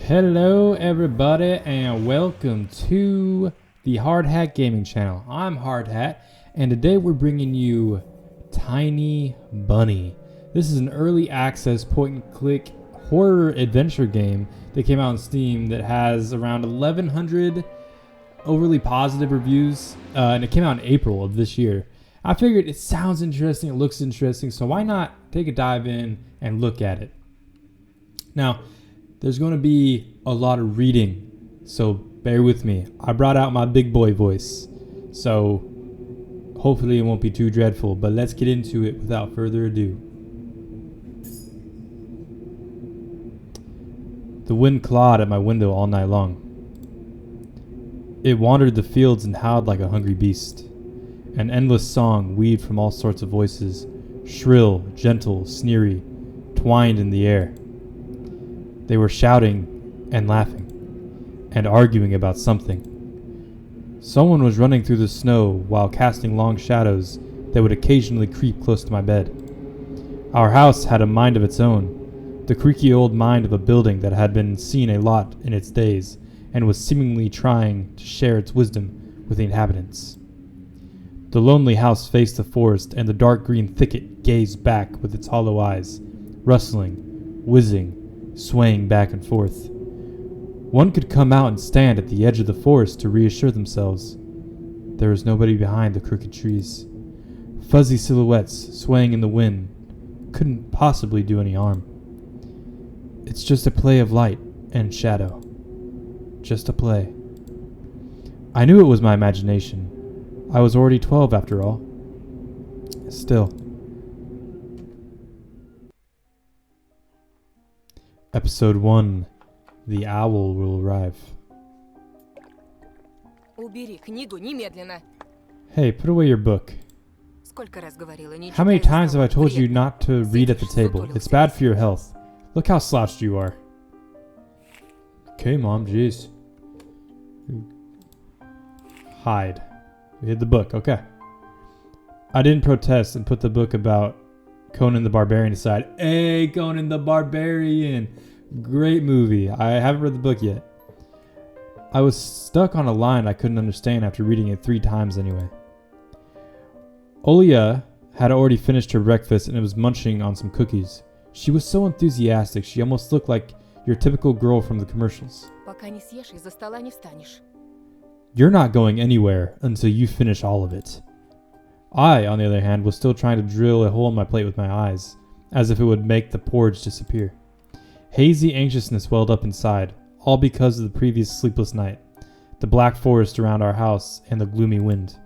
Hello everybody and welcome to the Hard Hat Gaming channel. I'm Hard Hat and today we're bringing you Tiny Bunny. This is an early access point and click horror adventure game that came out on Steam that has around 1,100 overly positive reviews and it came out in April of this year. I figured it sounds interesting, it looks interesting, so why not take a dive in and look at it. Now, there's going to be a lot of reading, so bear with me. I brought out my big boy voice, so hopefully it won't be too dreadful, but let's get into it without further ado. The wind clawed at my window all night long. It wandered the fields and howled like a hungry beast. An endless song weaved from all sorts of voices, shrill, gentle, sneery, twined in the air. They were shouting and laughing and arguing about something. Someone was running through the snow while casting long shadows that would occasionally creep close to my bed. Our house had a mind of its own, the creaky old mind of a building that had been seen a lot in its days and was seemingly trying to share its wisdom with the inhabitants. The lonely house faced the forest, and the dark green thicket gazed back with its hollow eyes, rustling, whizzing, swaying back and forth. One could come out and stand at the edge of the forest to reassure themselves. There was nobody behind the crooked trees. Fuzzy silhouettes swaying in the wind couldn't possibly do any harm. It's just a play of light and shadow. Just a play. I knew it was my imagination. I was already 12 after all. Still. Episode 1. The Owl Will Arrive. Убери книгу немедленно. Hey, put away your book. Сколько раз говорила, не How many читай times have I за told столом, you вредно. not to read at the table? It's bad for your health. Look how slouched you are. Okay, Mom, jeez. Hide. We hid the book, okay. I didn't protest and put the book about Conan the Barbarian aside. Hey, Conan the Barbarian! Great movie. I haven't read the book yet. I was stuck on a line I couldn't understand after reading it 3 times anyway. Olia had already finished her breakfast and was munching on some cookies. She was so enthusiastic, she almost looked like your typical girl from the commercials. Пока не съешь, из-за стола не встанешь. You're not going anywhere until you finish all of it. I, on the other hand, was still trying to drill a hole in my plate with my eyes, as if it would make the porridge disappear. Hazy anxiousness welled up inside, all because of the previous sleepless night, the black forest around our house, and the gloomy wind.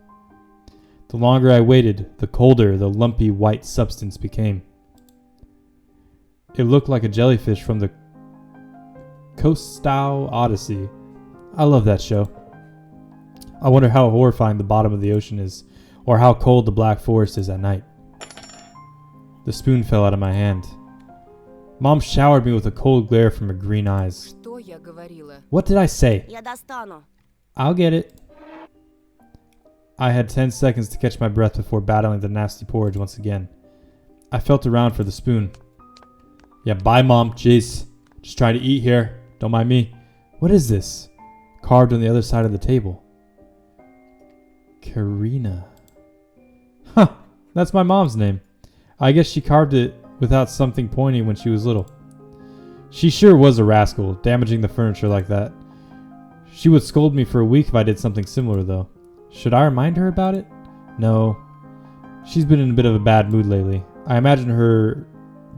The longer I waited, the colder the lumpy white substance became. It looked like a jellyfish from the Coastal Odyssey. I love that show. I wonder how horrifying the bottom of the ocean is, or how cold the black forest is at night. The spoon fell out of my hand. Mom showered me with a cold glare from her green eyes. Что я говорила? What did I say? Я достану. I'll get it. I had 10 seconds to catch my breath before battling the nasty porridge once again. I felt around for the spoon. Yeah, bye, Mom. Jeez. Just trying to eat here. Don't mind me. What is this? Carved on the other side of the table. Karina. Huh, that's my mom's name. I guess she carved it without something pointy when she was little. She sure was a rascal, damaging the furniture like that. She would scold me for a week if I did something similar, though. Should I remind her about it? No. She's been in a bit of a bad mood lately. I imagine her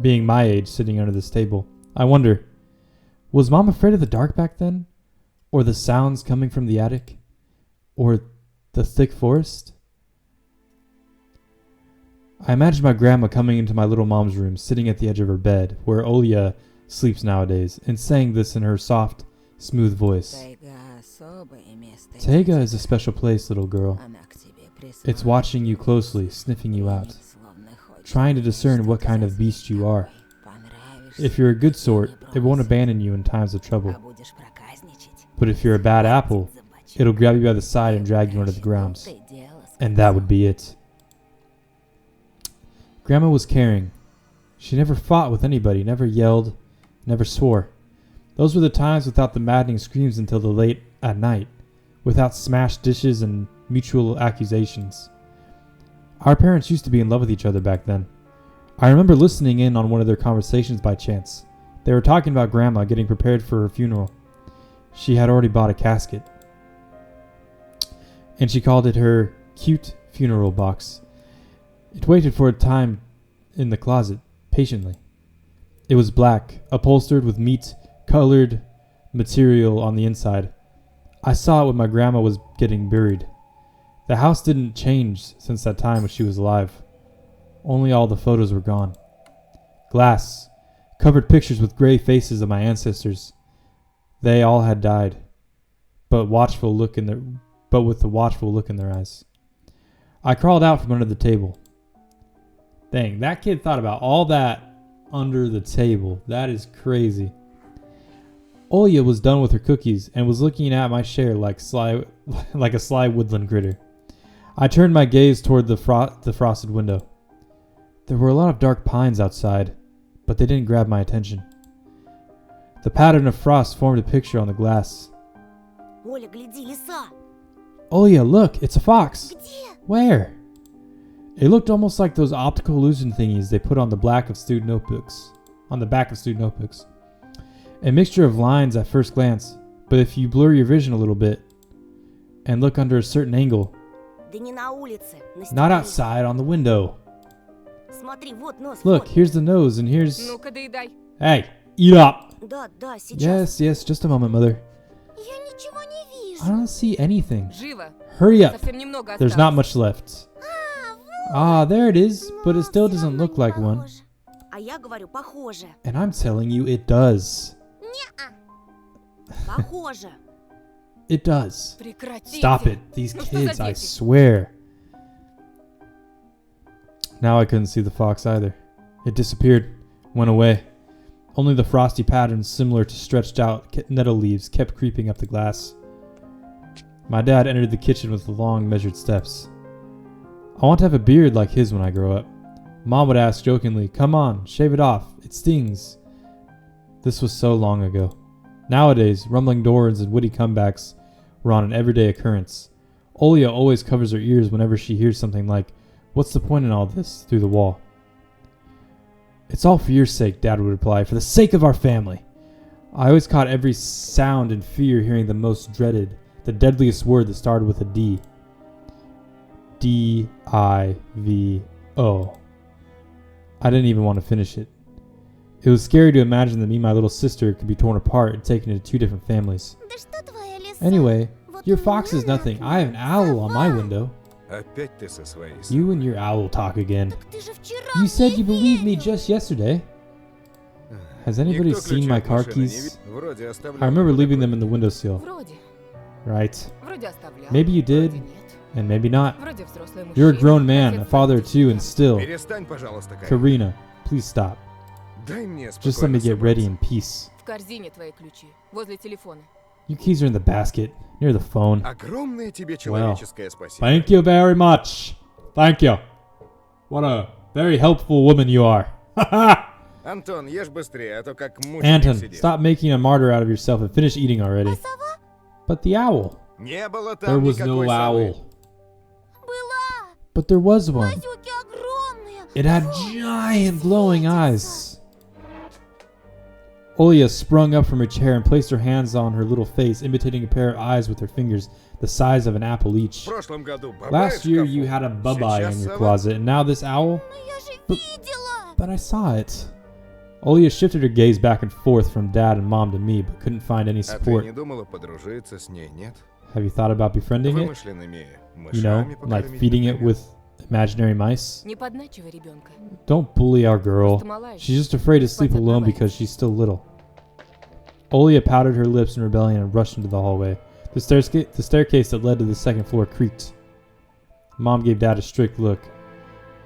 being my age sitting under this table. I wonder, was Mom afraid of the dark back then? Or the sounds coming from the attic? Or the thick forest? I imagined my grandma coming into my little mom's room, sitting at the edge of her bed, where Olia sleeps nowadays, and saying this in her soft, smooth voice. Taiga is a special place, little girl. It's watching you closely, sniffing you out, trying to discern what kind of beast you are. If you're a good sort, it won't abandon you in times of trouble. But if you're a bad apple, it'll grab you by the side and drag you under the ground. And that would be it. Grandma was caring. She never fought with anybody, never yelled, never swore. Those were the times without the maddening screams until the late at night, without smashed dishes and mutual accusations. Our parents used to be in love with each other back then. I remember listening in on one of their conversations by chance. They were talking about Grandma getting prepared for her funeral. She had already bought a casket, and she called it her cute funeral box. It waited for a time in the closet, patiently. It was black, upholstered with meat-colored material on the inside. I saw it when my grandma was getting buried. The house didn't change since that time when she was alive. Only all the photos were gone. Glass, covered pictures with gray faces of my ancestors. They all had died, but with the watchful look in their eyes. I crawled out from under the table. Dang, that kid thought about all that under the table. That is crazy. Olya was done with her cookies and was looking at my share like a sly woodland critter. I turned my gaze toward the frosted window. There were a lot of dark pines outside, but they didn't grab my attention. The pattern of frost formed a picture on the glass. Оля, гляди, лиса! Olya, look, it's a fox. Где? Where? It looked almost like those optical illusion thingies they put on the back of student notebooks. A mixture of lines at first glance, but if you blur your vision a little bit and look under a certain angle, Да не на улице, на not стекле. outside, on the window. Смотри, вот нос, Look, вот. here's the nose and here's... Ну-ка, доедай. Hey, eat up. Да, да, сейчас. Yes, just a moment, mother. Я ничего не вижу. I don't see anything. Живо. Hurry up. Совсем немного осталось. There's not much left. Ah, there it is, but it still doesn't look like one. Похоже. А я говорю, похоже. And I'm telling you, it does. Похоже. It does. Прекратите. Stop it. These Ну что за kids, I дети? swear. Now I couldn't see the fox either. It disappeared, went away. Only the frosty patterns similar to stretched out nettle leaves kept creeping up the glass. My dad entered the kitchen with long, measured steps. I want to have a beard like his when I grow up. Mom would ask jokingly, "Come on, shave it off. It stings." This was so long ago. Nowadays, rumbling doors and witty comebacks were on an everyday occurrence. Olya always covers her ears whenever she hears something like, "What's the point in all this?" through the wall. "It's all for your sake," Dad would reply, "for the sake of our family." I always caught every sound in fear hearing the most dreaded, the deadliest word that started with a D. D-I-V-O. I didn't even want to finish it. It was scary to imagine that me and my little sister could be torn apart and taken into two different families. Да что твоя лиса? Anyway, Вот your у fox is меня, nothing. I have an owl on my window. Опять ты со своей You and your owl talk again. Так ты же вчера You said мне you believed me верил. just yesterday. Has anybody Никто seen ключи my от car машины не keys? видел. Вроде оставлял I remember на leaving them in подоконнике. the windowsill. Вроде. Right. Вроде оставлял. Maybe you did, Вроде нет. and maybe not. Вроде взрослый мужчина. You're a grown man, a отец father too, and still. Перестань, пожалуйста, Кай. Karina, please stop. Дай мне Just let me спокойно get ready собраться. in peace. В корзине твои ключи. Возле телефона. Your keys are in the basket, near the phone. Огромное тебе человеческое спасибо. Thank you very much. Thank you. What a very helpful woman you are. Антон, ешь быстрее, а то как мученик Anton, сидишь. stop making a martyr out of yourself and finish eating already. Сова But the owl. Не было There там was никакой no совы. owl. была. But there was one. Глазюки огромные. It had giant glowing eyes. Olya sprung up from her chair and placed her hands on her little face, imitating a pair of eyes with her fingers the size of an apple В each. прошлом году бабай Last в year шкафу. you had a bye-bye Сейчас in your сова. closet, and now this owl? Но я же But- видела. But I saw it. Olya shifted her gaze back and forth from Dad and Mom to me, but couldn't find any А ты support. не думала подружиться с ней, нет? Have you thought about befriending it? Вымышленными You know, мышами like покормить, feeding it например. with imaginary mice? Не подначивай ребенка. Don't bully our girl. Просто малая еще. She's just afraid to sleep Хватит alone давай. because she's still little. Olya powdered her lips in rebellion and rushed into the hallway. The staircase that led to the second floor creaked. Mom gave Dad a strict look.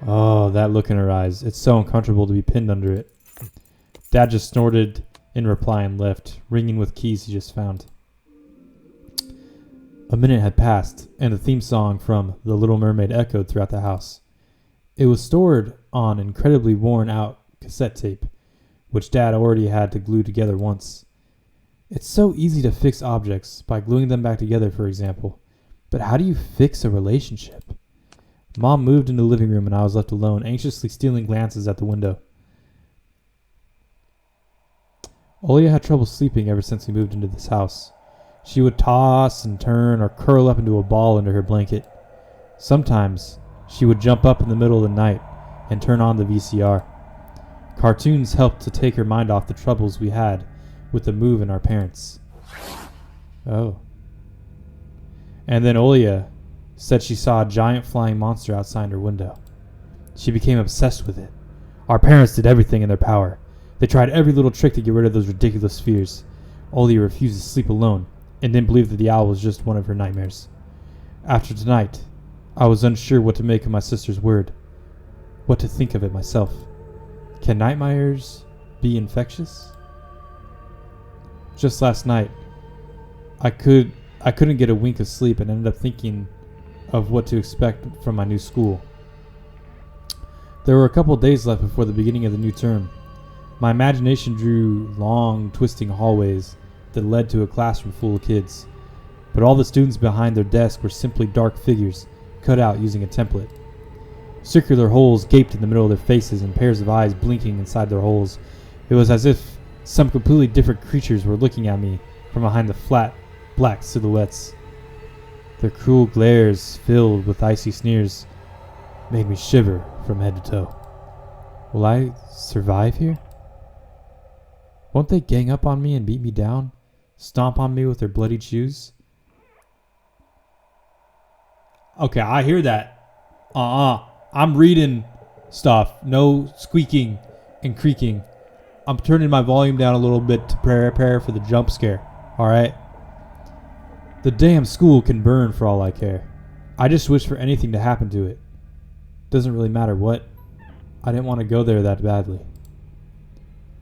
Oh, that look in her eyes. It's so uncomfortable to be pinned under it. Dad just snorted in reply and left, ringing with keys he just found. A minute had passed, and the theme song from The Little Mermaid echoed throughout the house. It was stored on incredibly worn-out cassette tape, which Dad already had to glue together once. It's so easy to fix objects by gluing them back together, for example. But how do you fix a relationship? Mom moved into the living room and I was left alone, anxiously stealing glances at the window. Olia had trouble sleeping ever since we moved into this house. She would toss and turn or curl up into a ball under her blanket. Sometimes she would jump up in the middle of the night and turn on the VCR. Cartoons helped to take her mind off the troubles we had with the move and our parents. Oh. And then Olia said she saw a giant flying monster outside her window. She became obsessed with it. Our parents did everything in their power. They tried every little trick to get rid of those ridiculous fears. Olia refused to sleep alone and didn't believe that the owl was just one of her nightmares. After tonight, I was unsure what to make of my sister's word, what to think of it myself. Can nightmares be infectious? Just last night, I couldn't get a wink of sleep and ended up thinking of what to expect from my new school. There were a couple days left before the beginning of the new term. My imagination drew long, twisting hallways that led to a classroom full of kids. But all the students behind their desks were simply dark figures cut out using a template. Circular holes gaped in the middle of their faces and pairs of eyes blinking inside their holes. It was as if some completely different creatures were looking at me from behind the flat, black silhouettes. Their cruel glares, filled with icy sneers, made me shiver from head to toe. Will I survive here? Won't they gang up on me and beat me down? Stomp on me with their bloodied shoes? Okay, I hear that. I'm reading stuff. No squeaking and creaking. I'm turning my volume down a little bit to prepare for the jump scare. Alright? The damn school can burn for all I care. I just wish for anything to happen to it. Doesn't really matter what. I didn't want to go there that badly.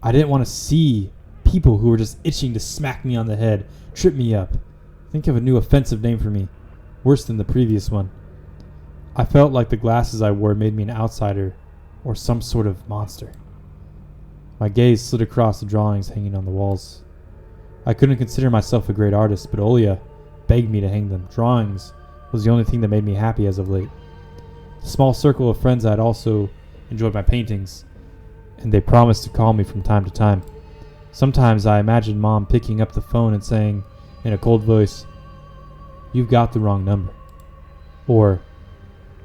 I didn't want to see people who were just itching to smack me on the head, trip me up. Think of a new offensive name for me. Worse than the previous one. I felt like the glasses I wore made me an outsider or some sort of monster. My gaze slid across the drawings hanging on the walls. I couldn't consider myself a great artist, but Olia begged me to hang them. Drawings was the only thing that made me happy as of late. The small circle of friends had also enjoyed my paintings, and they promised to call me from time to time. Sometimes I imagined Mom picking up the phone and saying in a cold voice, "You've got the wrong number." Or,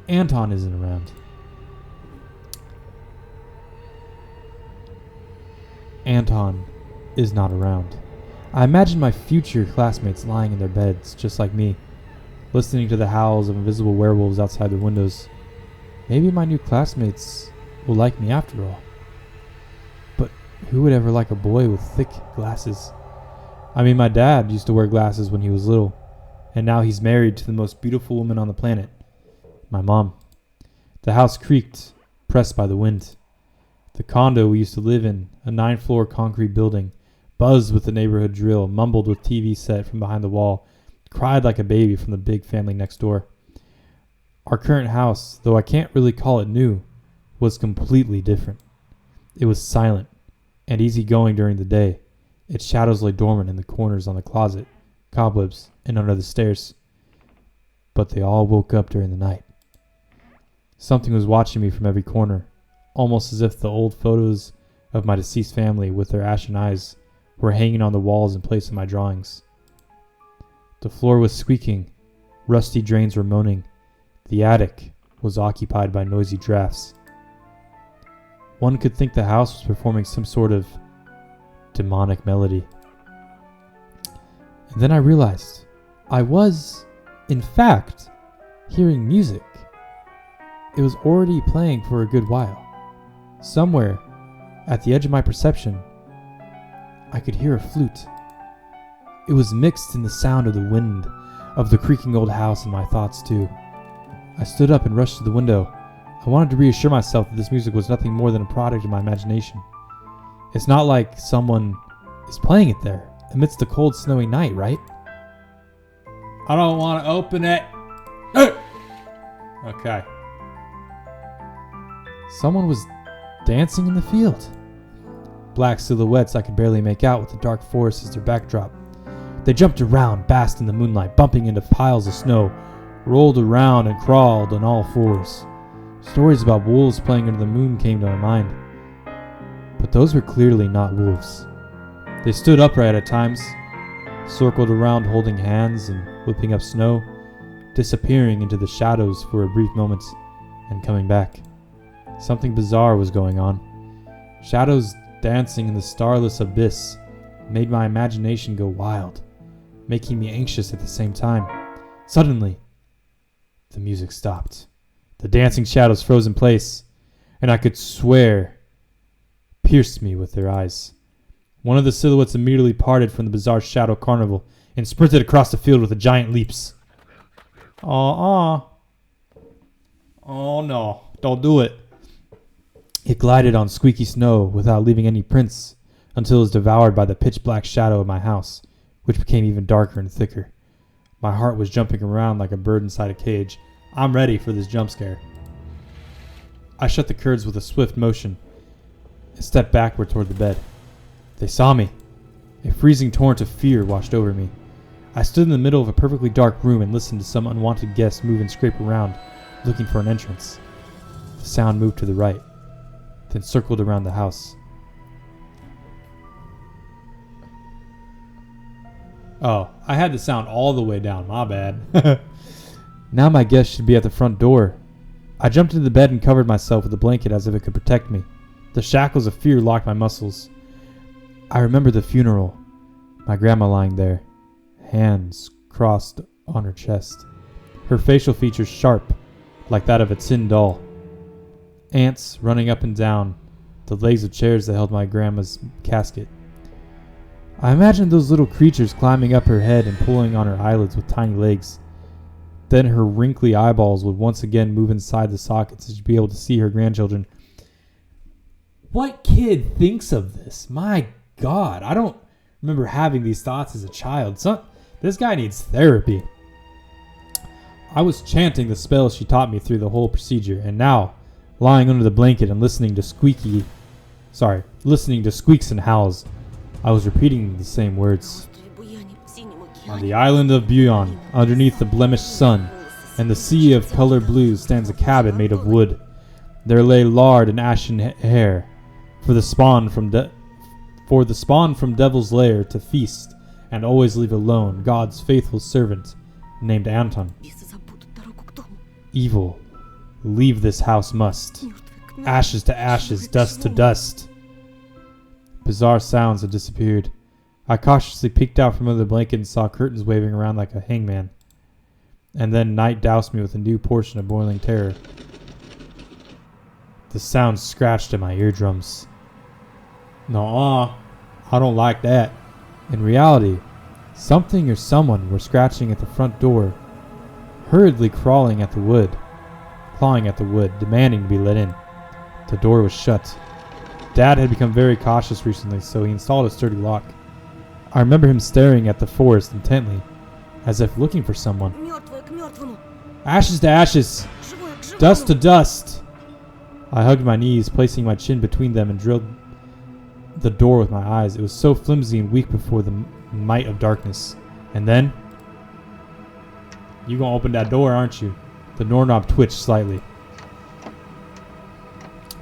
"Anton isn't around." Anton is not around. I imagined my future classmates lying in their beds, just like me, listening to the howls of invisible werewolves outside their windows. Maybe my new classmates will like me after all. But who would ever like a boy with thick glasses? I mean, my dad used to wear glasses when he was little, and now he's married to the most beautiful woman on the planet, my mom. The house creaked, pressed by the wind. The condo we used to live in, a 9-floor concrete building, buzzed with the neighborhood drill, mumbled with TV set from behind the wall, cried like a baby from the big family next door. Our current house, though I can't really call it new, was completely different. It was silent and easygoing during the day. Its shadows lay dormant in the corners on the closet, cobwebs, and under the stairs. But they all woke up during the night. Something was watching me from every corner, almost as if the old photos of my deceased family with their ashen eyes were hanging on the walls in place of my drawings. The floor was squeaking, rusty drains were moaning. The attic was occupied by noisy drafts. One could think the house was performing some sort of demonic melody. And then I realized I was, in fact, hearing music. It was already playing for a good while. Somewhere, at the edge of my perception, I could hear a flute. It was mixed in the sound of the wind, of the creaking old house, and my thoughts too. I stood up and rushed to the window. I wanted to reassure myself that this music was nothing more than a product of my imagination. It's not like someone is playing it there, amidst the cold, snowy night, right? I don't want to open it. Okay. Someone was dancing in the field. black silhouettes I could barely make out with the dark forest as their backdrop. They jumped around, basked in the moonlight, bumping into piles of snow, rolled around and crawled on all fours. Stories about wolves playing under the moon came to my mind. But those were clearly not wolves. They stood upright at times, circled around holding hands and whipping up snow, disappearing into the shadows for a brief moment and coming back. Something bizarre was going on. Shadows dancing in the starless abyss made my imagination go wild, making me anxious at the same time. Suddenly, the music stopped. The dancing shadows froze in place, and I could swear pierced me with their eyes. One of the silhouettes immediately parted from the bizarre shadow carnival and sprinted across the field with a giant leaps. Oh no, don't do it. It glided on squeaky snow without leaving any prints until it was devoured by the pitch black shadow of my house, which became even darker and thicker. My heart was jumping around like a bird inside a cage. I'm ready for this jump scare. I shut the curtains with a swift motion and stepped backward toward the bed. They saw me. A freezing torrent of fear washed over me. I stood in the middle of a perfectly dark room and listened to some unwanted guest move and scrape around, looking for an entrance. The sound moved to the right, then circled around the house. Oh, I had the sound all the way down, my bad. Now my guest should be at the front door. I jumped into the bed and covered myself with a blanket as if it could protect me. The shackles of fear locked my muscles. I remember the funeral, my grandma lying there, hands crossed on her chest, her facial features sharp, like that of a tin doll. Ants running up and down the legs of chairs that held my grandma's casket. I imagined those little creatures climbing up her head and pulling on her eyelids with tiny legs. Then her wrinkly eyeballs would once again move inside the sockets as she'd be able to see her grandchildren. What kid thinks of this? My God, I don't remember having these thoughts as a child. This guy needs therapy. I was chanting the spells she taught me through the whole procedure, and now, lying under the blanket and listening to squeaks and howls, I was repeating the same words. On the island of Buon, underneath the blemished sun, and the sea of color blue, stands a cabin made of wood. There lay lard and ashen hair, for the spawn from Devil's Lair to feast and always leave alone God's faithful servant named Anton. Evil, leave this house must. Ashes to ashes, dust to dust. Bizarre sounds had disappeared. I cautiously peeked out from under the blanket and saw curtains waving around like a hangman. And then night doused me with a new portion of boiling terror. The sound scratched at my eardrums. Nuh-uh, I don't like that. In reality, something or someone were scratching at the front door, hurriedly clawing at the wood, demanding to be let in. The door was shut. Dad had become very cautious recently, so he installed a sturdy lock. I remember him staring at the forest intently, as if looking for someone. Ashes to ashes, dust to dust. I hugged my knees, placing my chin between them, and drilled the door with my eyes. It was so flimsy and weak before the might of darkness. And then, you gonna open that door, aren't you? The doorknob twitched slightly.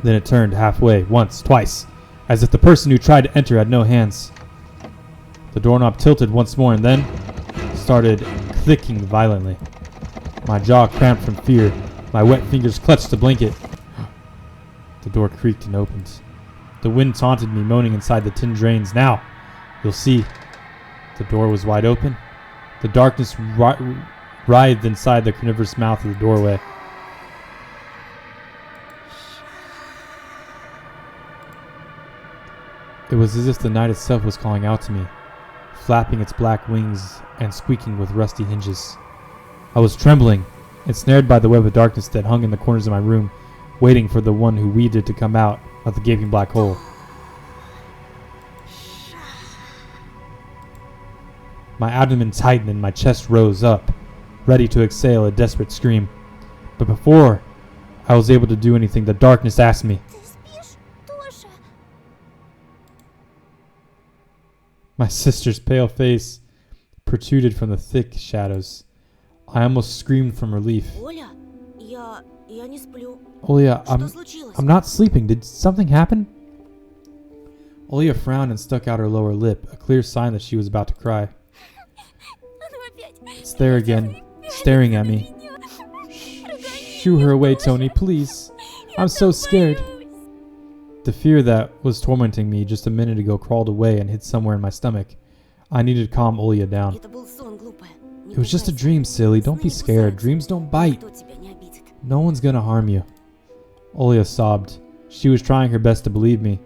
Then it turned halfway, once, twice, as if the person who tried to enter had no hands. The doorknob tilted once more and then started clicking violently. My jaw cramped from fear. My wet fingers clutched the blanket. The door creaked and opened. The wind taunted me, moaning inside the tin drains. Now, you'll see. The door was wide open. The darkness writhed inside the carnivorous mouth of the doorway. It was as if the night itself was calling out to me, flapping its black wings and squeaking with rusty hinges. I was trembling, ensnared by the web of darkness that hung in the corners of my room, waiting for the one who weaved it to come out of the gaping black hole. My abdomen tightened and my chest rose up, ready to exhale a desperate scream. But before I was able to do anything, the darkness asked me, Ты спишь, Тоша? My sister's pale face protruded from the thick shadows. I almost screamed from relief. Оля, я не сплю. Olia, Что случилось? I'm not sleeping. Did something happen? Olia frowned and stuck out her lower lip, a clear sign that she was about to cry. Оно опять. It's there again, staring at me. Shoo her away, Tony, please. I'm so scared. The fear that was tormenting me just a minute ago crawled away and hid somewhere in my stomach. I needed to calm Olia down. Это был сон, глупая. Не It was just a пугайся. dream, silly. Don't be Сны не scared. кусаются. Dreams don't bite. Никто тебя не обидит. No one's gonna harm you. Olia sobbed. She was trying her best to believe me.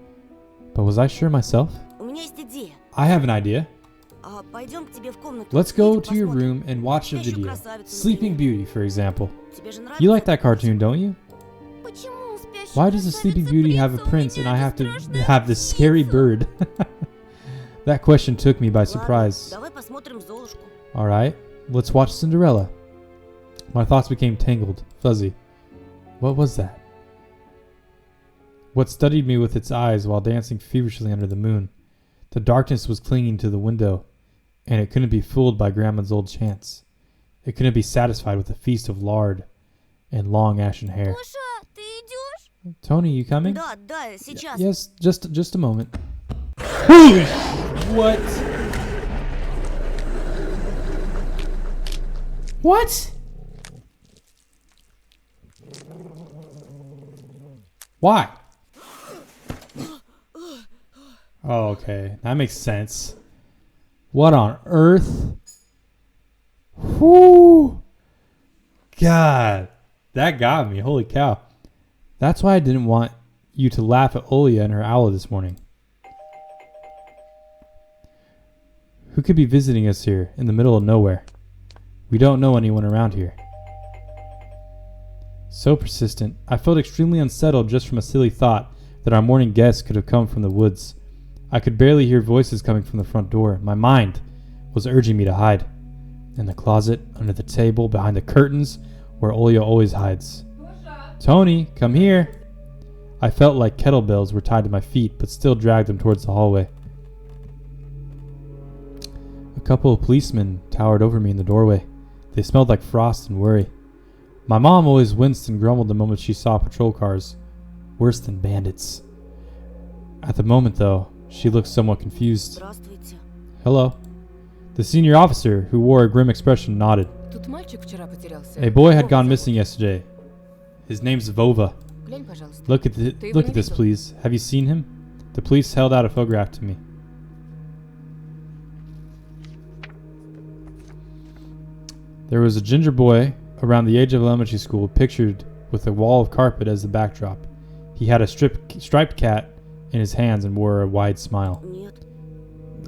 But was I sure myself? У меня есть идея. I have an idea. Пойдем к тебе в комнату. Let's go Видео to your посмотрим. room and watch a Спящую video. красавицу, Sleeping например. Beauty, for example. Тебе же нравится You like that эта cartoon, don't you? Почему спящая Why does the Sleeping красавица Beauty have a принца? У prince and меня I же have to страшная have this scary птица. bird? That question took me by Ладно, surprise. давай посмотрим Золушку. Alright, let's watch Cinderella. My thoughts became tangled, fuzzy. What was that? What studied me with its eyes while dancing feverishly under the moon? The darkness was clinging to the window, and it couldn't be fooled by Grandma's old chants. It couldn't be satisfied with a feast of lard and long ashen hair. Гоша, ты идешь? Tony, you coming? Да, сейчас. Yes, just a moment. What? What? Why? Oh, okay. That makes sense. What on earth? Whoo! God. That got me. Holy cow. That's why I didn't want you to laugh at Olia and her owl this morning. Who could be visiting us here in the middle of nowhere? We don't know anyone around here. So persistent, I felt extremely unsettled just from a silly thought that our morning guests could have come from the woods. I could barely hear voices coming from the front door. My mind was urging me to hide. In the closet, under the table, behind the curtains, where Olia always hides. Tony, come here. I felt like kettlebells were tied to my feet, but still dragged them towards the hallway. A couple of policemen towered over me in the doorway. They smelled like frost and worry. My mom always winced and grumbled the moment she saw patrol cars. Worse than bandits. At the moment, though, she looked somewhat confused. Здравствуйте. Hello. The senior officer, who wore a grim expression, nodded. Тут мальчик вчера потерялся. A boy had Вова gone зовут. missing yesterday. His name's Vova. Глянь, пожалуйста. Look at его не this, видел? please. Have you seen him? The police held out a photograph to me. There was a ginger boy around the age of elementary school, pictured with a wall of carpet as the backdrop. He had a striped cat in his hands and wore a wide smile. Нет.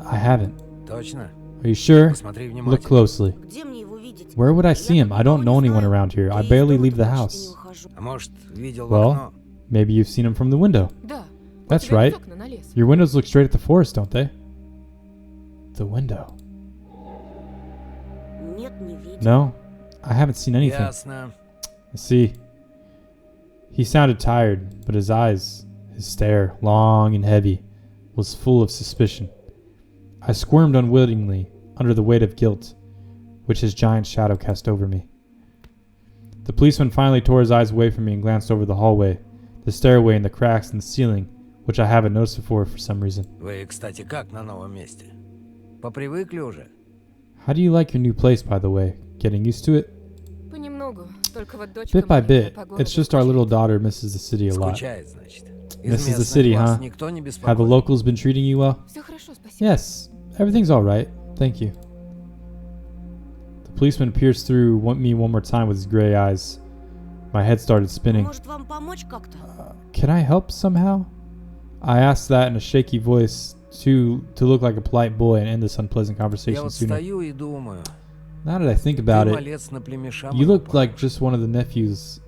I haven't. Точно? Are you sure? Посмотри Look внимательно. closely. Где мне его видеть? Where would I Я see him? так I don't никого know не anyone знаю. around here. I Я из barely дома leave the почти не house. выхожу. А может, видел в Well, окно? maybe you've seen him from the window. Да. У That's тебя right. ведь окна на лес. Your windows look straight at the forest, don't they? The window. Нет, не видел. No, I haven't seen anything. Ясно. I see. He sounded tired, but his eyes, his stare, long and heavy, was full of suspicion. I squirmed unwittingly under the weight of guilt, which his giant shadow cast over me. The policeman finally tore his eyes away from me and glanced over the hallway, the stairway, and the cracks in the ceiling, which I haven't noticed before for some reason. Вы, кстати, как на новом месте? Попривыкли уже? How do you like your new place, by the way? Getting used to it? Понемногу. Только вот дочка Bit by маленькая bit, по городу it's just our little скучает. daughter misses the city a lot. Скучает, значит. This is the местных city, вас huh? никто не Have the беспокоит? locals been treating you well? Все хорошо, спасибо. Yes, everything's all right. Thank you. The policeman pierced through me one more time with his gray eyes. My head started spinning. Может, вам помочь как-то? Can I help somehow? I asked that in a shaky voice to look like a polite boy and end this unpleasant Я conversation вот sooner. стою и думаю. Now that I think Ты about it, малец на племеша you моего look like похож. just one of the nephews.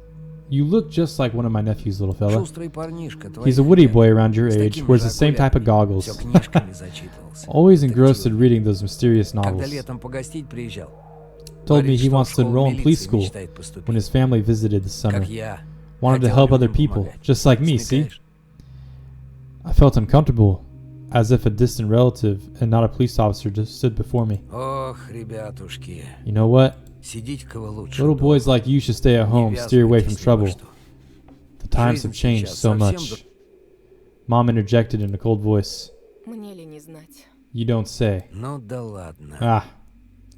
You look just like one of my nephews, little fella. Шустрый парнишка. He's a твоих woody лет. boy around your С age, такими wears же the same type of окулярами. goggles. Всё книжками зачитывался. Always engrossed in Детективами. reading those mysterious Когда novels. летом погостить приезжал. Told me Говорит, he что в wants to школу enroll in police милиции school мечтает поступить. when his family visited this summer. Как я. Wanted to Хотел help other людям people, помогать. just like me, see? Смекаешь? I felt uncomfortable as if a distant relative and not a police officer just stood before me. Ох, ребятушки, You know what? сидите-ка вы лучше Little дома. boys like you should stay at home, Не steer away from ввязывайтесь ни во trouble. что. The times Жизнь have changed сейчас so совсем much. Mom interjected in a cold voice. Мне ли не знать? You don't say. Ну да ладно. Ah,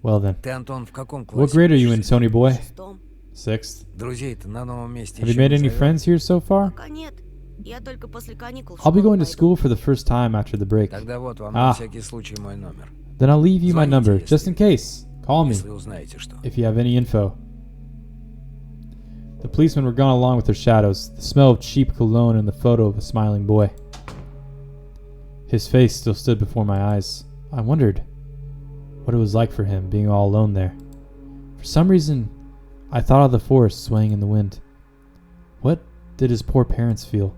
well then. Ты, Антон, в каком классе? What grade are you in, учишься? Tony boy? Шестом. 6th. Друзей-то на новом месте Have you еще made не any завел? friends here so far? Пока нет. Я только после каникул в I'll be школу going to пойду. school for the first time after the break. Тогда вот вам Ah. на всякий случай мой номер. Then I'll leave you my Звоните, number, если- just in case. Call me Если узнаете что. if you have any info. The policemen were gone along with their shadows, the smell of cheap cologne and the photo of a smiling boy. His face still stood before my eyes. I wondered what it was like for him being all alone there. For some reason, I thought of the forest swaying in the wind. What did his poor parents feel?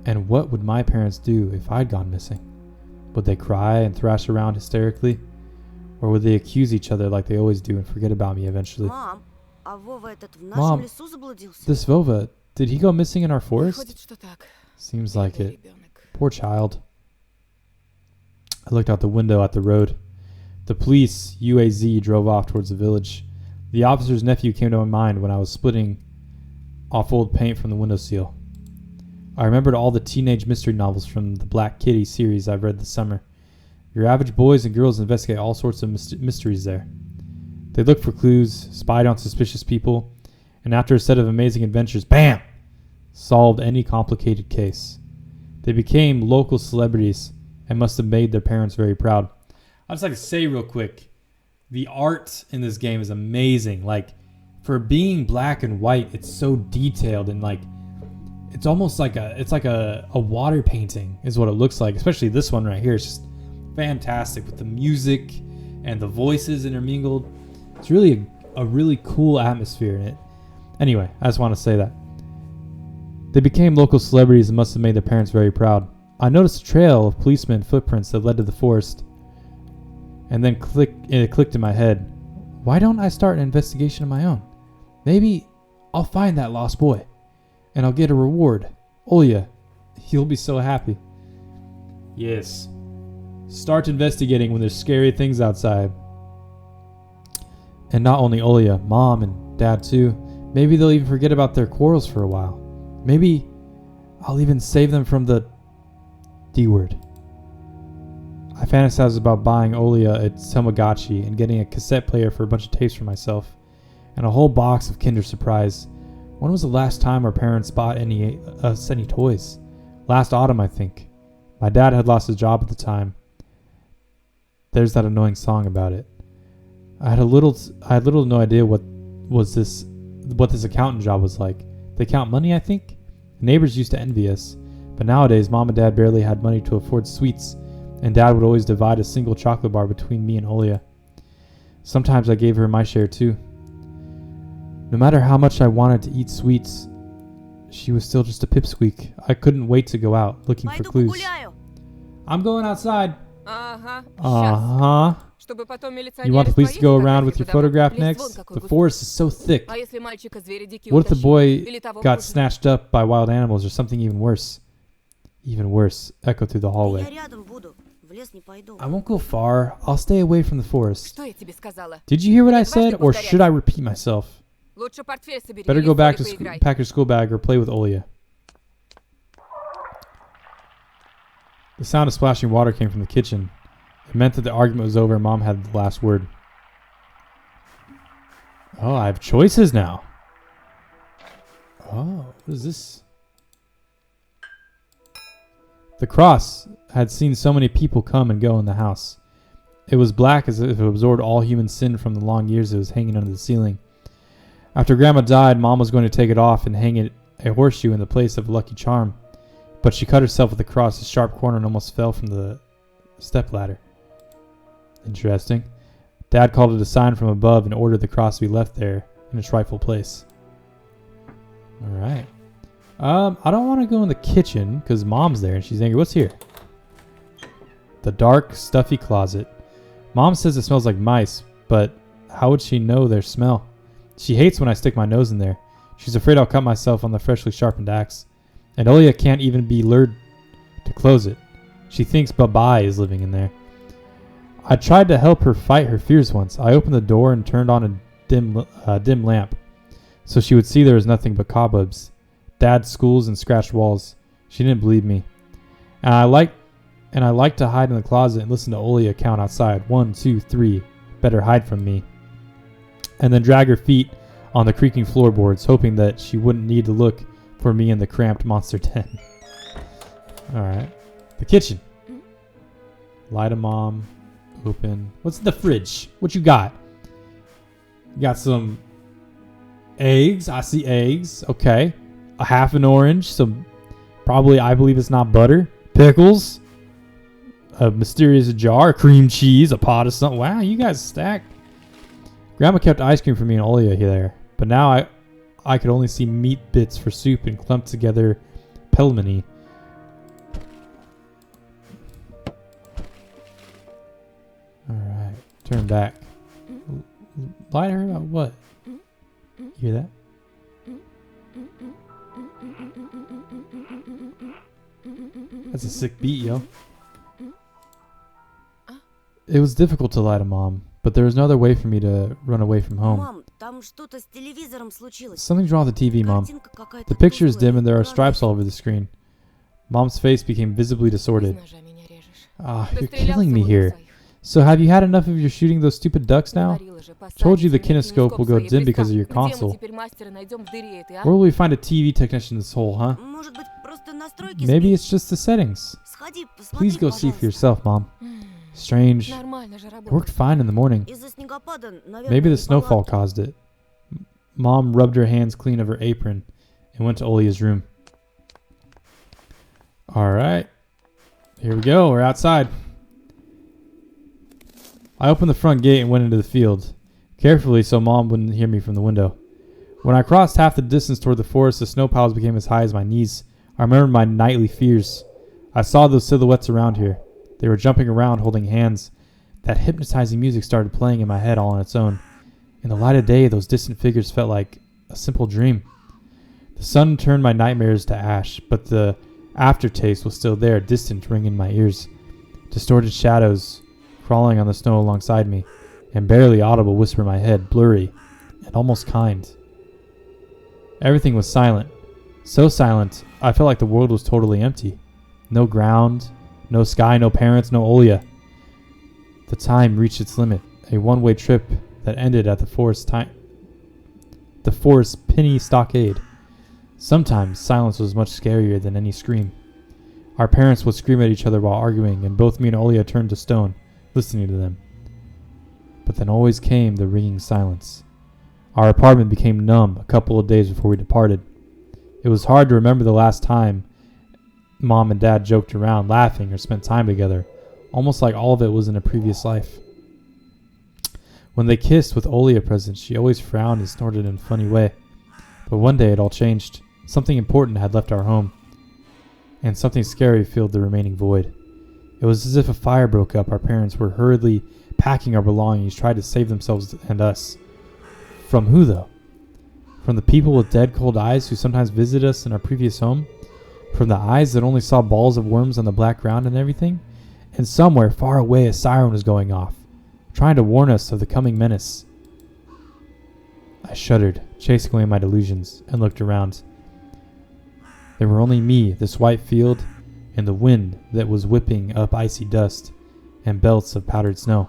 And what would my parents do if I'd gone missing? Would they cry and thrash around hysterically? Or would they accuse each other like they always do and forget about me eventually? Мам, а Вова этот в Mom, нашем лесу заблудился? This Vova, did he go missing in our forest? Выходит, что так. Seems like Бедный it. ребенок. Poor child. I looked out the window at the road. The police UAZ drove off towards the village. The officer's nephew came to my mind when I was splitting off old paint from the windowsill. I remembered all the teenage mystery novels from the Black Kitty series I've read this summer. Your average boys and girls investigate all sorts of mysteries there. They looked for clues, spied on suspicious people, and after a set of amazing adventures, BAM! Solved any complicated case. They became local celebrities and must have made their parents very proud. I'd just like to say real quick, the art in this game is amazing. Like, for being black and white, it's so detailed and like, it's almost like a water painting is what it looks like. Especially this one right here. It's just fantastic with the music and the voices intermingled. It's really a really cool atmosphere in it. Anyway, I just want to say that. They became local celebrities and must have made their parents very proud. I noticed a trail of policemen footprints that led to the forest. And then it clicked in my head. Why don't I start an investigation of my own? Maybe I'll find that lost boy. And I'll get a reward. Olya, you'll be so happy. Yes. Start investigating when there's scary things outside. And not only Olya, Mom and Dad too. Maybe they'll even forget about their quarrels for a while. Maybe I'll even save them from the D word. I fantasized about buying Olya a Tamagotchi and getting a cassette player for a bunch of tapes for myself. And a whole box of Kinder Surprise. When was the last time our parents bought us any toys? Last autumn, I think. My dad had lost his job at the time. There's that annoying song about it. I had little to no idea what this accountant job was like. They count money, I think. The neighbors used to envy us, but nowadays Mom and Dad barely had money to afford sweets, and Dad would always divide a single chocolate bar between me and Olya. Sometimes I gave her my share too. No matter how much I wanted to eat sweets, she was still just a pipsqueak. I couldn't wait to go out looking for Пойду clues. погуляю. I'm going outside. Ага, щас. Uh-huh. Чтобы потом You милиционеры want the police to твои go around with фотографии your подавали. photograph Лист next? вон какой The густой. forest is so thick. А если мальчика звери дикие What if the утащили? boy Или того got хуже? snatched up by wild animals or something even worse? Even worse, echoed through the Я hallway. рядом буду. В лес не пойду. I won't go far. I'll stay away from the forest. Что я тебе сказала? Did you hear what I Дважды said, or повторять. should I repeat myself? Лучше портфель собери. Better или go в back поле to поиграй. pack your school bag or play with Olya. The sound of splashing water came from the kitchen. It meant that the argument was over and Mom had the last word. Oh, I have choices now. Oh, what is this? The cross had seen so many people come and go in the house. It was black as if it absorbed all human sin from the long years it was hanging under the ceiling. After Grandma died, Mom was going to take it off and hang it a horseshoe in the place of a lucky charm. But she cut herself with the cross's sharp corner and almost fell from the stepladder. Interesting. Dad called it a sign from above and ordered the cross to be left there in its rightful place. Alright. I don't want to go in the kitchen because Mom's there and she's angry. What's here? The dark, stuffy closet. Mom says it smells like mice, but how would she know their smell? She hates when I stick my nose in there. She's afraid I'll cut myself on the freshly sharpened axe. And Olya can't even be lured to close it. She thinks Babai is living in there. I tried to help her fight her fears once. I opened the door and turned on a dim lamp, so she would see there was nothing but cobwebs, dad's schools, and scratched walls. She didn't believe me. And I liked to hide in the closet and listen to Olia count outside. 1, 2, 3. Better hide from me. And then drag her feet on the creaking floorboards, hoping that she wouldn't need to look for me in the cramped monster den. Alright. The kitchen. Light a mom. Open. What's in the fridge? What you got? You got some eggs. I see eggs. Okay. A half an orange. Some, probably, I believe it's not butter. Pickles. A mysterious jar. Cream cheese. A pot of something. Wow, you guys stacked. Grandma kept ice cream for me and Olia there. But now I could only see meat bits for soup and clumped together pelmeni. Alright. Turn back. Lie to her about what? You hear that? That's a sick beat, yo. It was difficult to lie to Mom, but there was no other way for me to run away from home. Мам, там что-то с телевизором случилось. Something's wrong with the TV, Mom. Картинка какая-то The picture is тусклая, dim and there are экран stripes all over the screen. Mom's face became visibly distorted. С ножа меня режешь. Ah, Да you're стрелялся killing me вон в here. своих. So have you had enough of your shooting those stupid ducks now? Говорила же, Told you the посадите мне kinescope will go кинескоп в dim свои because of your виска. Где мы console. теперь мастера найдем в дыре этой, а? Where will we find a TV technician in this hole, huh? Может быть, просто настройки Maybe сбить? it's just the settings. Сходи, посмотри, Please go see for пожалуйста. yourself, Mom. Strange. Нормально же It работает. worked fine in the morning. Из-за снегопада, наверное, Maybe the неполадки. snowfall caused it. Mom rubbed her hands clean of her apron and went to Olia's room. Alright. Here we go. We're outside. I opened the front gate and went into the field, carefully so Mom wouldn't hear me from the window. When I crossed half the distance toward the forest, the snow piles became as high as my knees. I remembered my nightly fears. I saw those silhouettes around here. They were jumping around, holding hands. That hypnotizing music started playing in my head all on its own. In the light of day, those distant figures felt like a simple dream. The sun turned my nightmares to ash, but the aftertaste was still there, distant, ringing in my ears. Distorted shadows crawling on the snow alongside me, and barely audible whisper in my head, blurry and almost kind. Everything was silent. So silent, I felt like the world was totally empty. No ground, no sky, no parents, no Olia. The time reached its limit, a one-way trip that ended at the forest penny stockade. Sometimes silence was much scarier than any scream. Our parents would scream at each other while arguing, and both me and Olia turned to stone, listening to them. But then always came the ringing silence. Our apartment became numb a couple of days before we departed. It was hard to remember the last time Mom and Dad joked around, laughing, or spent time together, almost like all of it was in a previous life. When they kissed with Olia present, she always frowned and snorted in a funny way. But one day it all changed. Something important had left our home, and something scary filled the remaining void. It was as if a fire broke up. Our parents were hurriedly packing our belongings, tried to save themselves and us. From who, though? From the people with dead cold eyes who sometimes visited us in our previous home? From the eyes that only saw balls of worms on the black ground and everything? And somewhere far away a siren was going off, trying to warn us of the coming menace. I shuddered, chasing away my delusions, and looked around. There were only me, this white field, and the wind that was whipping up icy dust and belts of powdered snow.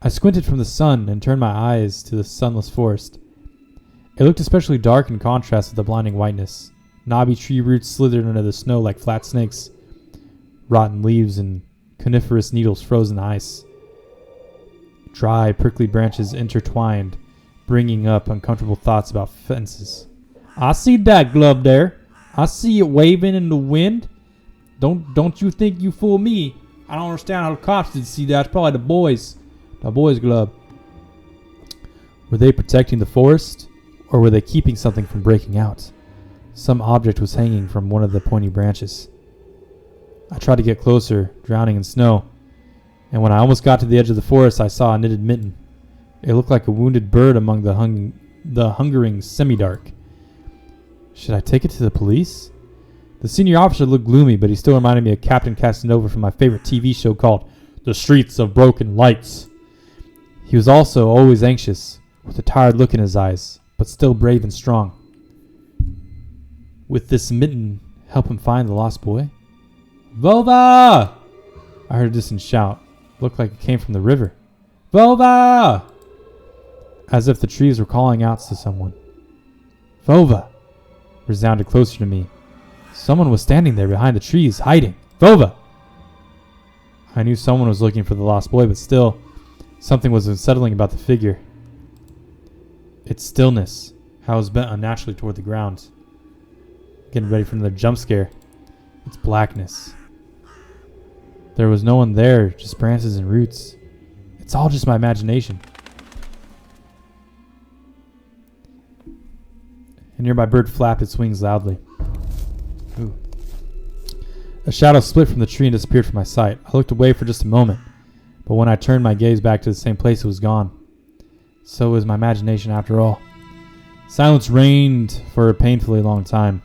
I squinted from the sun and turned my eyes to the sunless forest. It looked especially dark in contrast with the blinding whiteness. Knobby tree roots slithered under the snow like flat snakes. Rotten leaves and coniferous needles froze in the ice. Dry, prickly branches intertwined, bringing up uncomfortable thoughts about fences. I see that glove there. I see it waving in the wind. Don't you think you fool me. I don't understand how the cops didn't see that. It's probably the boys. The boys' glove. Were they protecting the forest, or were they keeping something from breaking out? Some object was hanging from one of the pointy branches. I tried to get closer, drowning in snow, and when I almost got to the edge of the forest, I saw a knitted mitten. It looked like a wounded bird among the hungering semi-dark. Should I take it to the police? The senior officer looked gloomy, but he still reminded me of Captain Casanova from my favorite TV show called The Streets of Broken Lights. He was also always anxious, with a tired look in his eyes, but still brave and strong. Would this mitten help him find the lost boy? Vova! I heard a distant shout. It looked like it came from the river. Vova! As if the trees were calling out to someone. Vova! Resounded closer to me. Someone was standing there behind the trees, hiding. Vova! I knew someone was looking for the lost boy, but still, something was unsettling about the figure. Its stillness, how it was bent unnaturally toward the ground. Getting ready for another jump scare. Its blackness. There was no one there, just branches and roots. It's all just my imagination. A nearby bird flapped its wings loudly. Ooh. A shadow split from the tree and disappeared from my sight. I looked away for just a moment, but when I turned my gaze back to the same place, it was gone. So was my imagination after all. Silence reigned for a painfully long time.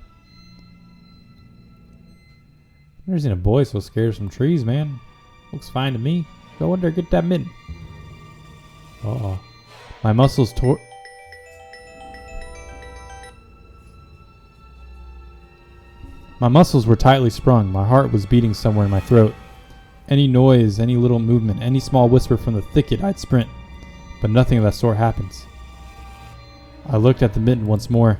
I've never seen a boy so scared of some trees, man. Looks fine to me. Go in there, get that mitten. Uh-oh. My muscles tore... My muscles were tightly sprung. My heart was beating somewhere in my throat. Any noise, any little movement, any small whisper from the thicket, I'd sprint. But nothing of that sort happens. I looked at the mitten once more.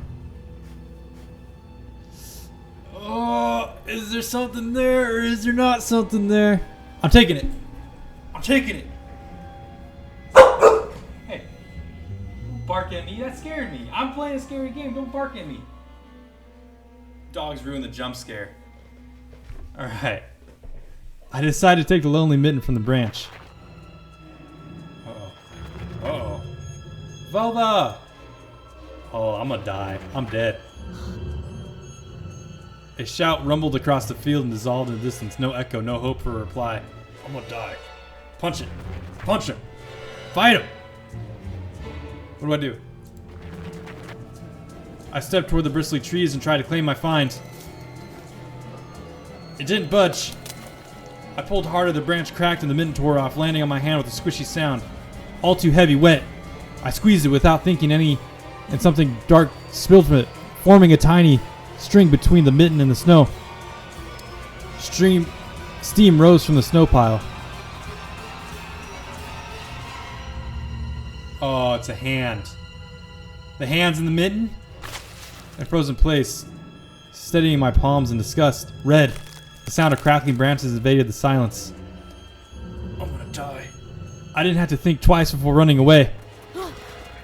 Oh, is there something there or is there not something there? I'm taking it. I'm taking it. Hey, don't bark at me. That scared me. I'm playing a scary game. Don't bark at me. Dogs ruin the jump scare. Alright. I decided to take the lonely mitten from the branch. Uh-oh. Uh-oh. Velva! Oh, I'm gonna die. I'm dead. A shout rumbled across the field and dissolved in the distance. No echo, no hope for a reply. I'm gonna die. Punch it. Punch him. Fight him. What do I do? I stepped toward the bristly trees and tried to claim my find. It didn't budge. I pulled harder, the branch cracked and the mitten tore off, landing on my hand with a squishy sound. All too heavy, wet. I squeezed it without thinking and something dark spilled from it, forming a tiny string between the mitten and the snow. Steam rose from the snow pile. Oh, it's a hand. The hand's in the mitten? I froze in place, steadying my palms in disgust. Red. The sound of crackling branches invaded the silence. I'm gonna die. I didn't have to think twice before running away.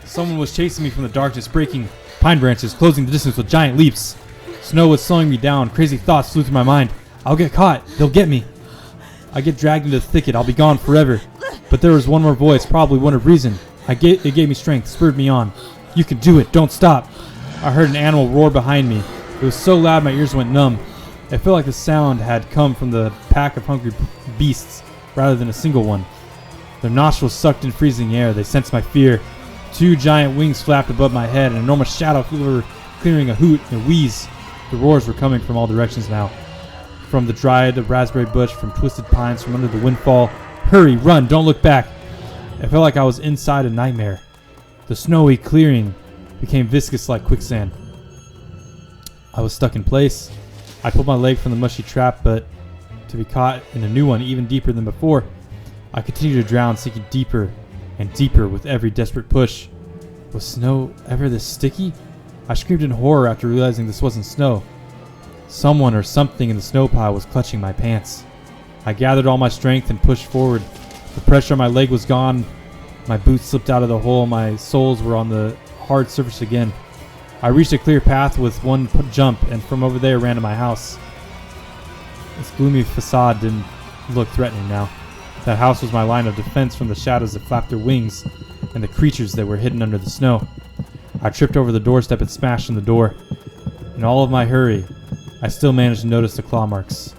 Someone was chasing me from the darkness, breaking pine branches, closing the distance with giant leaps. Snow was slowing me down. Crazy thoughts flew through my mind. I'll get caught. They'll get me. I get dragged into the thicket. I'll be gone forever. But there was one more voice, probably one of reason. It gave me strength, spurred me on. You can do it. Don't stop. I heard an animal roar behind me. It was so loud my ears went numb. It felt like the sound had come from the pack of hungry beasts rather than a single one. Their nostrils sucked in freezing air. They sensed my fear. Two giant wings flapped above my head. An enormous shadow flew over, clearing a hoot and a wheeze. The roars were coming from all directions now. From the dried raspberry bush, from twisted pines, from under the windfall. Hurry, run, don't look back. It felt like I was inside a nightmare. The snowy clearing became viscous like quicksand. I was stuck in place. I pulled my leg from the mushy trap, but to be caught in a new one even deeper than before. I continued to drown, sinking deeper and deeper with every desperate push. Was snow ever this sticky? I screamed in horror after realizing this wasn't snow. Someone or something in the snow pile was clutching my pants. I gathered all my strength and pushed forward. The pressure on my leg was gone. My boots slipped out of the hole. My soles were on the hard surface again. I reached a clear path with one jump, and from over there ran to my house. Its gloomy facade didn't look threatening now. That house was my line of defense from the shadows that flapped their wings and the creatures that were hidden under the snow. I tripped over the doorstep and smashed in the door. In all of my hurry, I still managed to notice the claw marks,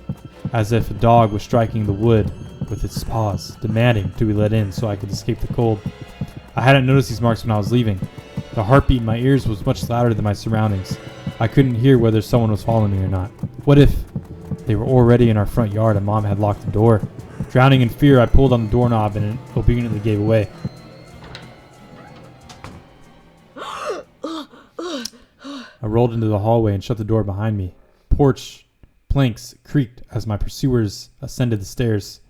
as if a dog was striking the wood with its paws, demanding to be let in so I could escape the cold. I hadn't noticed these marks when I was leaving. The heartbeat in my ears was much louder than my surroundings. I couldn't hear whether someone was following me or not. What if they were already in our front yard and Mom had locked the door? Drowning in fear, I pulled on the doorknob and it obediently gave away. I rolled into the hallway and shut the door behind me. Porch planks creaked as my pursuers ascended the stairs.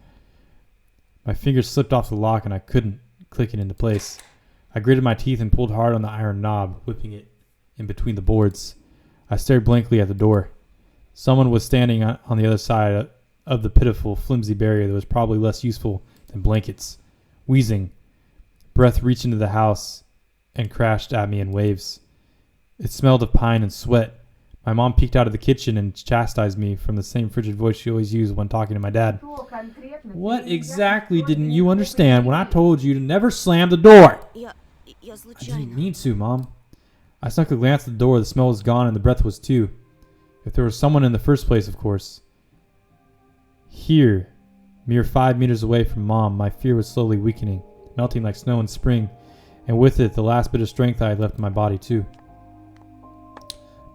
My fingers slipped off the lock and I couldn't click it into place. I gritted my teeth and pulled hard on the iron knob, whipping it in between the boards. I stared blankly at the door. Someone was standing on the other side of the pitiful, flimsy barrier that was probably less useful than blankets. Wheezing, breath reached into the house and crashed at me in waves. It smelled of pine and sweat. My mom peeked out of the kitchen and chastised me from the same frigid voice she always used when talking to my dad. What exactly didn't you understand when I told you to never slam the door? Я I случайно. didn't mean to, Mom. I snuck a glance at the door. The smell was gone and the breath was too. If there was someone in the first place, of course. Here, mere 5 meters away from Mom, my fear was slowly weakening, melting like snow in spring, and with it the last bit of strength I had left in my body too.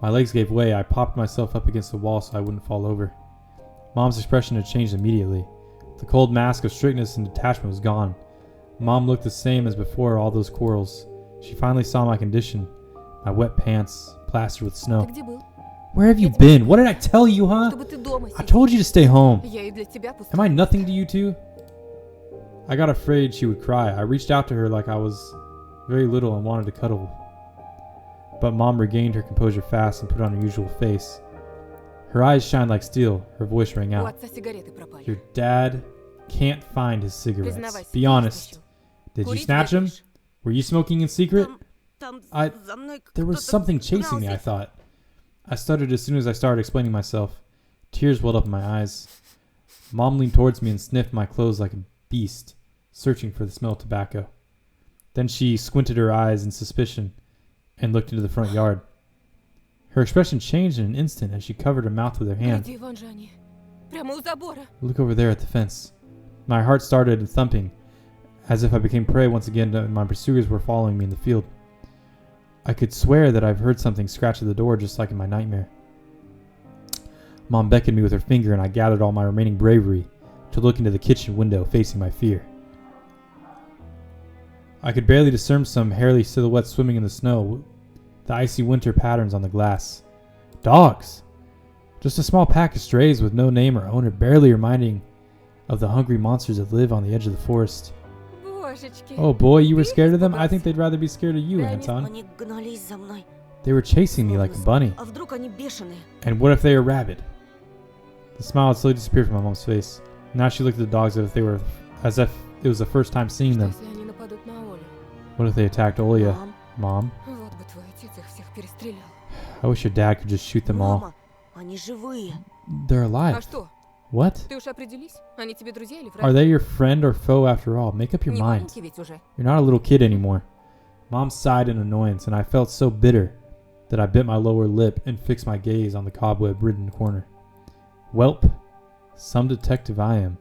My legs gave way. I popped myself up against the wall so I wouldn't fall over. Mom's expression had changed immediately. The cold mask of strictness and detachment was gone. Mom looked the same as before all those quarrels. She finally saw my condition. My wet pants, plastered with Ты snow. где был? Where have you been? What did I tell you, huh? Чтобы ты дома I сидел. told you to stay home. Я и для тебя пустая. Am I nothing to you two? I got afraid she would cry. I reached out to her like I was very little and wanted to cuddle. But Mom regained her composure fast and put on her usual face. Her eyes shined like steel. Her voice rang У out. отца сигареты пропали. Your dad can't find his cigarettes. Признавайся, Be ты honest. их стащил. Did you Курить snatch them? выберешь? Were you smoking in secret? Там I- за мной There was кто-то something chasing me, I гнался. thought. I stuttered as soon as I started explaining myself. Tears welled up in my eyes. Mom leaned towards me and sniffed my clothes like a beast, searching for the smell of tobacco. Then she squinted her eyes in suspicion and looked into the front yard. Her expression changed in an instant as she covered her mouth with her hand. Где вон же они? Прямо у забора. Look over there at the fence. My heart started thumping, as if I became prey once again and my pursuers were following me in the field. I could swear that I've heard something scratch at the door just like in my nightmare. Mom beckoned me with her finger and I gathered all my remaining bravery to look into the kitchen window facing my fear. I could barely discern some hairy silhouettes swimming in the snow, the icy winter patterns on the glass. Dogs! Just a small pack of strays with no name or owner, barely reminding of the hungry monsters that live on the edge of the forest. Божечки. Oh boy, you were scared of them? I think they'd rather be scared of you, Да, они- Anton. Они гнались за мной. They were chasing me like a bunny. А вдруг они бешеные? And what if they were rabid? The smile had slowly disappeared from my mom's face. Now she looked at the dogs as if it was the first time seeing Что them. если они нападут на Олю? What if they attacked Olya? Мам, Mom, Вот бы твой отец их всех перестрелял. I wish your dad could just shoot them all. мама, они живые. They're А alive. что? What? Ты уж определись? Они тебе друзья или Are враги? they your friend or foe after all? Make up your Не mind. маленький ведь уже. You're not a little kid anymore. Mom sighed in annoyance, and I felt so bitter that I bit my lower lip and fixed my gaze on the cobweb-ridden corner. Welp, some detective I am.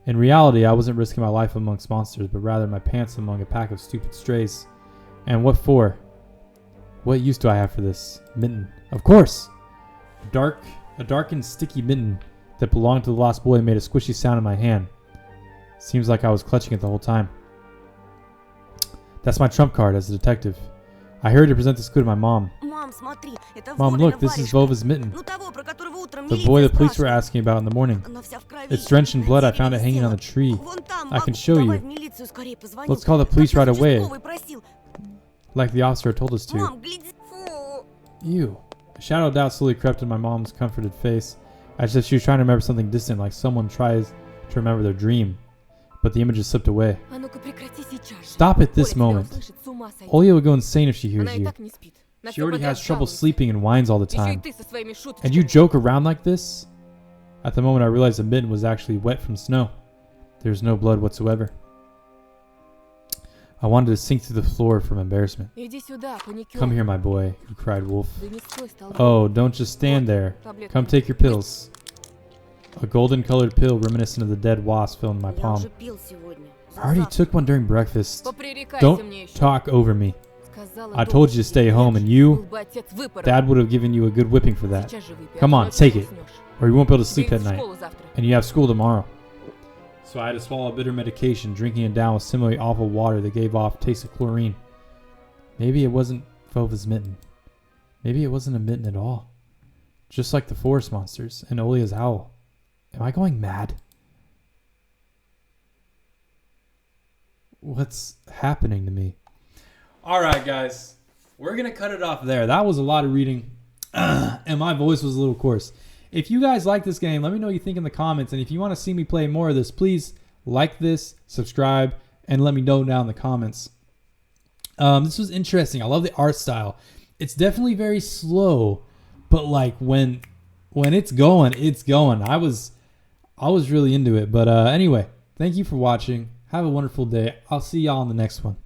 In reality, I wasn't risking my life amongst monsters, but rather my pants among a pack of stupid strays. And what for? What use do I have for this? Mitten. Of course! A dark and sticky mitten that belonged to the lost boy made a squishy sound in my hand. Seems like I was clutching it the whole time. That's my trump card as a detective. I hurried to present this clue to my mom. Мам, смотри, это Mom, Вовина look, this is варежка. Vova's mitten. Ну того, про которого утром The милиция boy the police were спрашивала. asking about in the morning. Она вся в крови. It's drenched in blood. I На found it дереве hanging on the висела. tree. Вон там, I can мам, show давай you. в милицию скорее позвоню. Let's call the police Как right наш away, участковый просил. like the officer told us to. Мам, гляди. Фу. Ew. A shadow of doubt slowly crept in my mom's comforted face, as if she was trying to remember something distant, like someone tries to remember their dream. But the images slipped away. А ну-ка прекрати сейчас же. Stop it this Оля тебя moment. услышит, с ума сойдет. Olya will go insane if she hears Она и you. так не спит. На She всё already подряд has trouble жалуется. sleeping and whines all the Еще и time. ты со своими шутками. And you joke around like this? At the moment, I realized the mitten was actually wet from snow. There's no blood whatsoever. I wanted to sink through the floor from embarrassment. Иди сюда, паникер. Come here, my boy, cried Wolf. Да не стой, столб. Oh, don't just stand there. Таблетку. Come take your pills. A golden colored pill reminiscent of the dead wasp fell into my Я palm. уже пил сегодня. I already took one during breakfast. Попререкайся Don't мне еще. talk over me. Сказала сказала, I told you to stay home, and был you, бы отец выпорол. Dad would have given you a good whipping for that. Сейчас же выпей, Come а то on, ночью take не it. уснешь. Or you won't be able to Тебе sleep at в night. школу завтра. And you have school tomorrow. So I had to swallow bitter medication, drinking it down with similarly awful water that gave off taste of chlorine. Maybe it wasn't Fova's mitten. Maybe it wasn't a mitten at all. Just like the forest monsters and Olia's owl. Am I going mad? What's happening to me? All right, guys. We're going to cut it off there. That was a lot of reading. And my voice was a little coarse. If you guys like this game, let me know what you think in the comments. And if you want to see me play more of this, please like this, subscribe, and let me know down in the comments. This was interesting. I love the art style. It's definitely very slow, but like when it's going, it's going. I was really into it. But anyway, thank you for watching. Have a wonderful day. I'll see y'all in the next one.